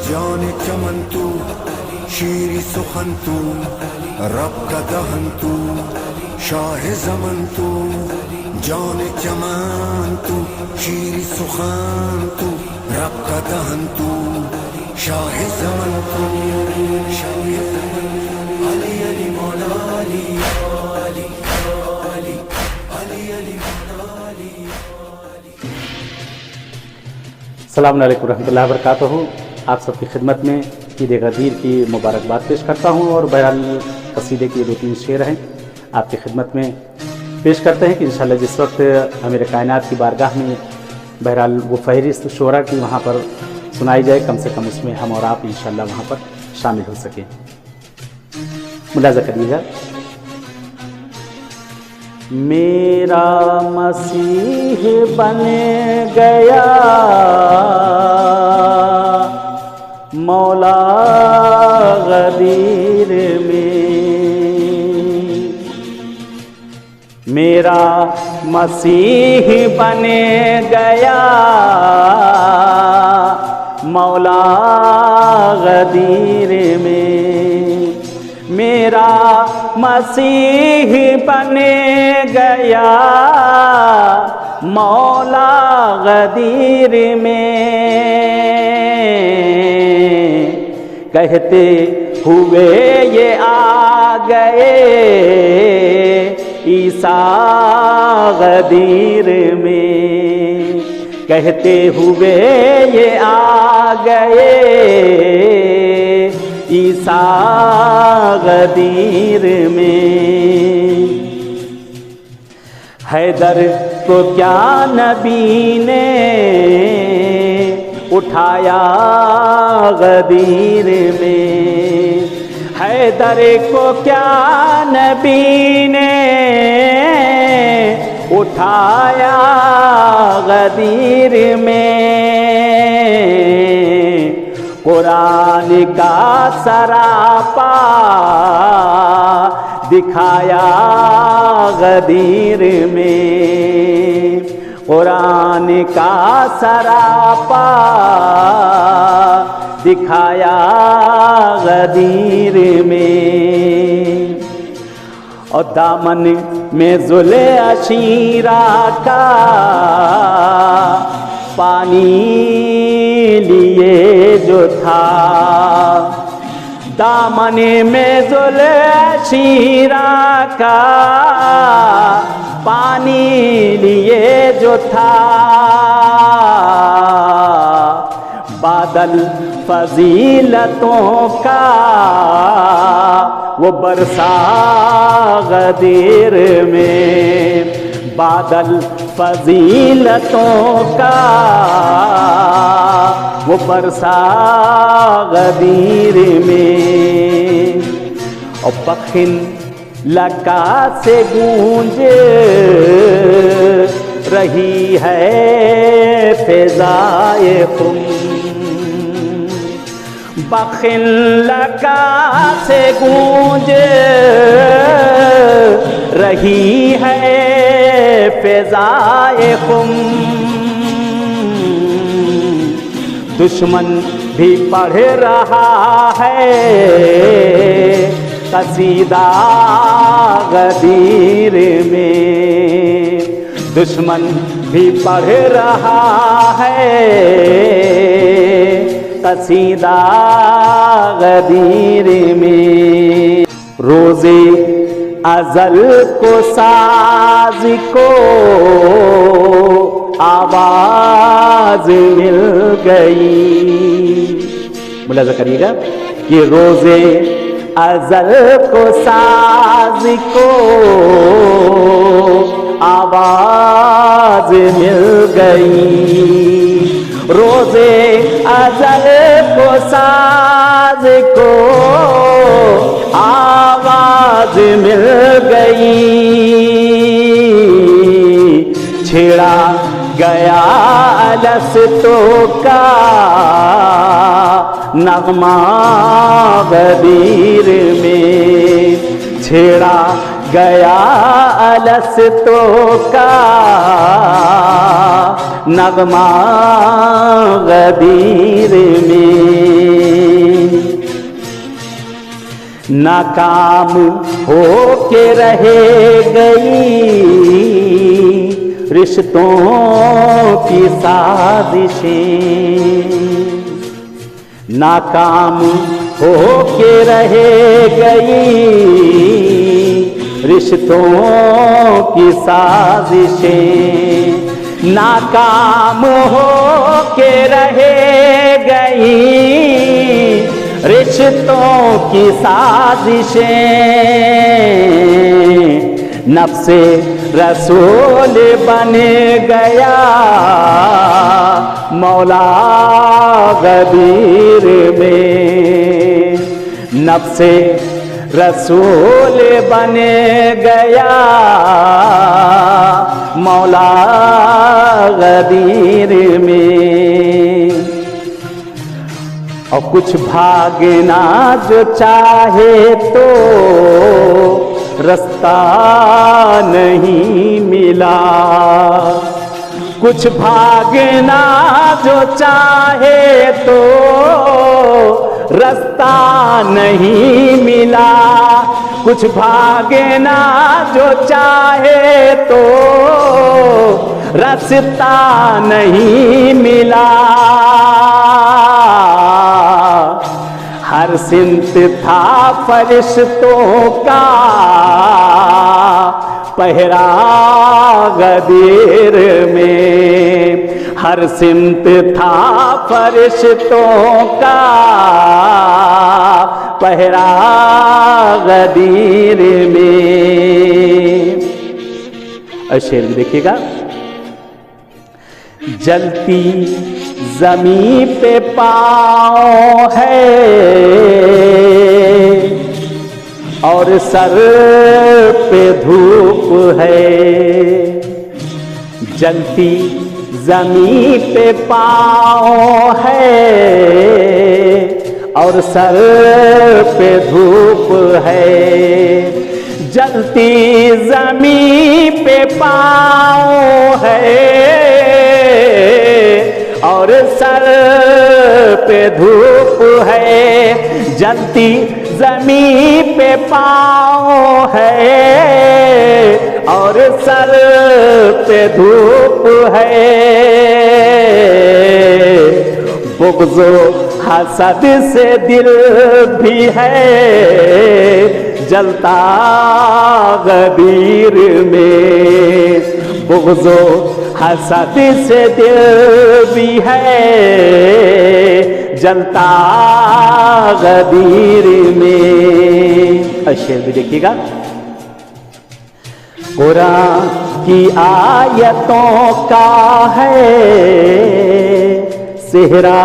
जाने चमन तू, शीरी सुखन तू, रब का दहन तू, शाह ज़मन तू। जाने चमन तू, शीरी सुखन तू, रब का दहन तू, शाह ज़मन तू, शाह ज़मन। अली अली मौला अली, अली अली अली अली मौला अली। अस्सलामु अलैकुम रहमतुल्लाहि व बरकातुहू। आप सबकी खिदमत में ईद गदीर की मुबारकबाद पेश करता हूँ और बहरहाल कसीदे की 2-3 शेर हैं आपकी खिदमत में पेश करते हैं कि इंशाल्लाह जिस वक्त अमीर कायनात की बारगाह में बहरहाल वो फहरिस्त शोरा की वहाँ पर सुनाई जाए, कम से कम उसमें हम और आप इंशाल्लाह वहाँ पर शामिल हो सकें। मुलाज़ा करिएगा। मेरा मसीह बन गया मौला गदीर में, मेरा मसीह बन गया मौला गदीर में, मेरा मसीह बन गया मौला गदीर में। कहते हुए ये आ गए ईसा गदीर में, कहते हुए ये आ गए ईसा गदीर में। हैदर को क्या नबी ने उठाया गदीर में, हैदर को क्या नबी ने उठाया गदीर में। कुरान का सरापा दिखाया गदीर में, कुरान का सरापा दिखाया गदीर में। और दामन में ज़ुले अशीरा का पानी लिए जो था, दामन में ज़ुले अशीरा का पानी लिए जो था। बादल फजीलतों का वो बरसा गदीर में, बादल फजीलतों का वो बरसा गदीर में। और बखिन लका से गूंज रही है फ़िज़ाए खुम, बखिन लका से गूंज रही है फ़िज़ाए खुम। दुश्मन भी पढ़ रहा है कसीदा गदीर में, दुश्मन भी पढ़ रहा है कसीदा गदीर में। रोज़े अज़ल को साज़ को आवाज़ मिल गई। मुलाज़ा करिएगा कि रोज़े अज़ल को साज़ को आवाज़ मिल गई, रोज़े अज़ल को साज़ को आवाज़ मिल गई। छेड़ा गया दस्तों का नगमा गदीर में, छेड़ा गया लस्तों का नगमा गदीर में, नाकाम हो के रह गई रिश्तों की साजिशें, नाकाम हो के रह गई रिश्तों की साजिशें, नाकाम हो के रह गई रिश्तों की साजिशें, नफ्से रसूल बन गया मौला गदीर में, नफ्से रसूल बन गया मौला गदीर में। और कुछ भागना जो चाहे तो रास्ता नहीं मिला, कुछ भागना जो चाहे तो रास्ता नहीं मिला, कुछ भागना जो चाहे तो रास्ता नहीं मिला, हर सिमत था फरिश्तों का पहरा गदीर में, हर सिमत था फरिश्तों का पहरा गदीर में। शेर भी देखिएगा, जलती जमीन पे पाँव है और सर पे धूप है, जलती जमीन पे पाँव है और सर पे धूप है, जलती जमीन पे पाँव है और सर पे धूप है, जलती जमीन पे पाँव है और सर पे धूप है, बुग़्ज़ो हसद से दिल भी है जलता गदीर में, बुग़्ज़ो हसद से दिल भी है जलता गदीर में। शेर भी देखिएगा, कुरान की आयतों का है सेहरा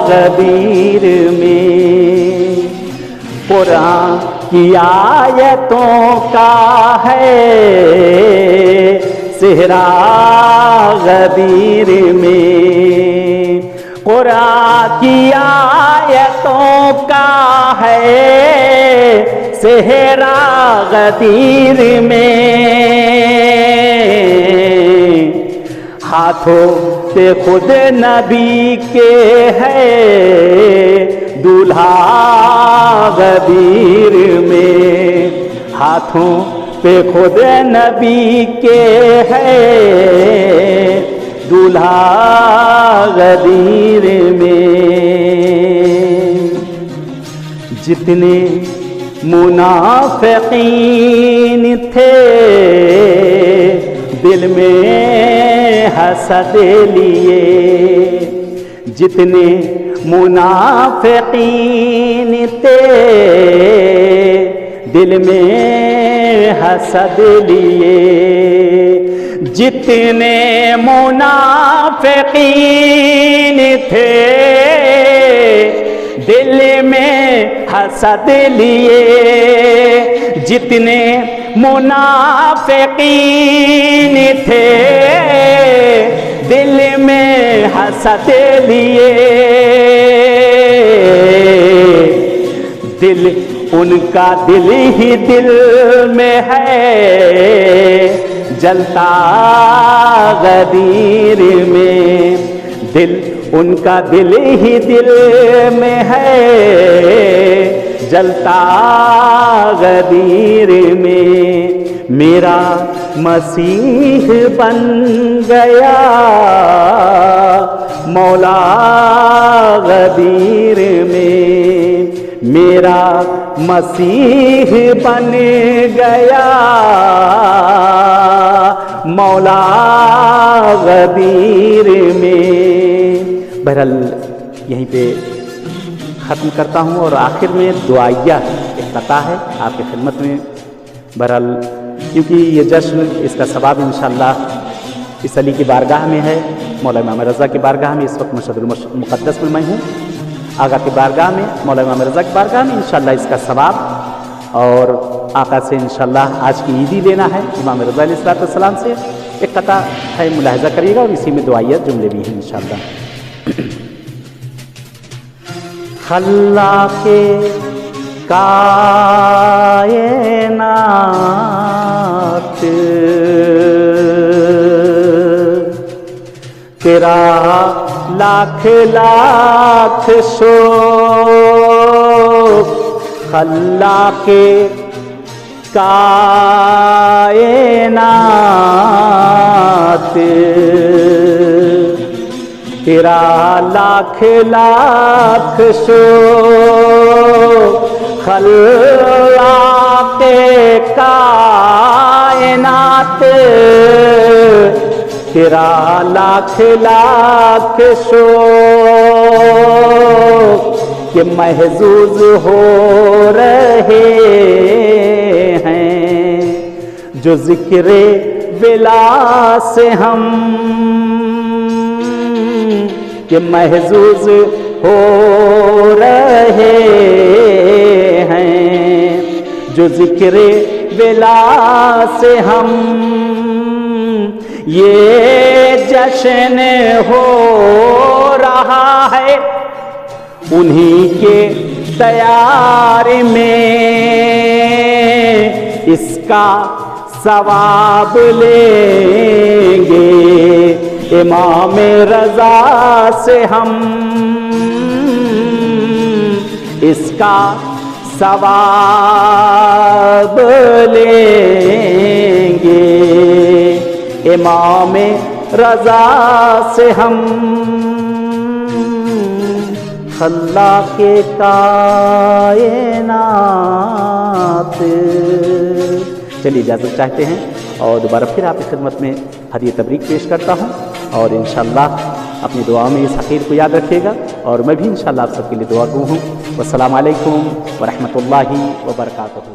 गदीर में, कुरान की आयतों का है सेहरा गदीर में, कुरान की आयतों का है सेहरा गदीर में, हाथों पे खुद नबी के है दूल्हा गदीर में, हाथों पे खुद नबी के है दूल्हा गदीर में। जितने मुनाफिकीन थे दिल में हसद लिए, जितने मुनाफिकीन थे दिल में हसद लिए, जितने मुनाफिकीन थे दिल में हसद लिए, जितने मुनाफिकीन थे दिल में हसद लिए, दिल उनका दिल ही दिल में है, जलता गदीर में। दिल उनका दिल ही दिल में है, जलता गदीर में। मेरा मसीह बन गया मौला गदीर में। मेरा मसीह बन गया मौला गदीर में। बहरहाल यहीं पे ख़त्म करता हूँ और आखिर में दुआया एक कता है आपकी खिदमत में। बहरहाल क्योंकि ये जश्न इसका सवाब इंशाअल्लाह इस अली की बारगाह में है, मौला इमाम रज़ा की बारगाह में। इस वक्त मशहदुल मुक़द्दस में मैं हूँ, आका की बारगाह में, मौला इमाम रज़ा की बारगाह में। इंशाअल्लाह इसका सवाब और आका से इंशाअल्लाह आज की ईदी लेना है इमाम रज़ा अलैहिस्सलाम से। एक कता है, मुलाहिज़ा करिएगा और इसी में दुआया जुमले भी हैं इंशाअल्लाह। खल्लाक़े कायनात तेरा लाख लाख शोक। खल्लाक़े कायनात तेरा लाख लाख शोक। खल्लाक़े कायनात तेरा लाख लाख शोक के महजूज हो रहे हैं जो ज़िक्र विला से हम, के महजूज हो रहे हैं जो ज़िक्र विला से हम। ये जश्न हो रहा है उन्हीं के तैयार में, इसका सवाब लेंगे इमाम रज़ा से हम। इसका सवाब लेंगे इमाम रज़ा से हम। खल्लाक़े कायनात। चलिए इजाज़त चाहते हैं और दोबारा फिर आपकी खिदमत में हदीये तबरीक पेश करता हूँ और इंशाअल्लाह अपनी दुआ में इस हक़ीर को याद रखिएगा और मैं भी इंशाअल्लाह आप सबके लिए दुआ गो हूँ। वस्सलामु अलैकुम व रहमतुल्लाहि व बरकातहू।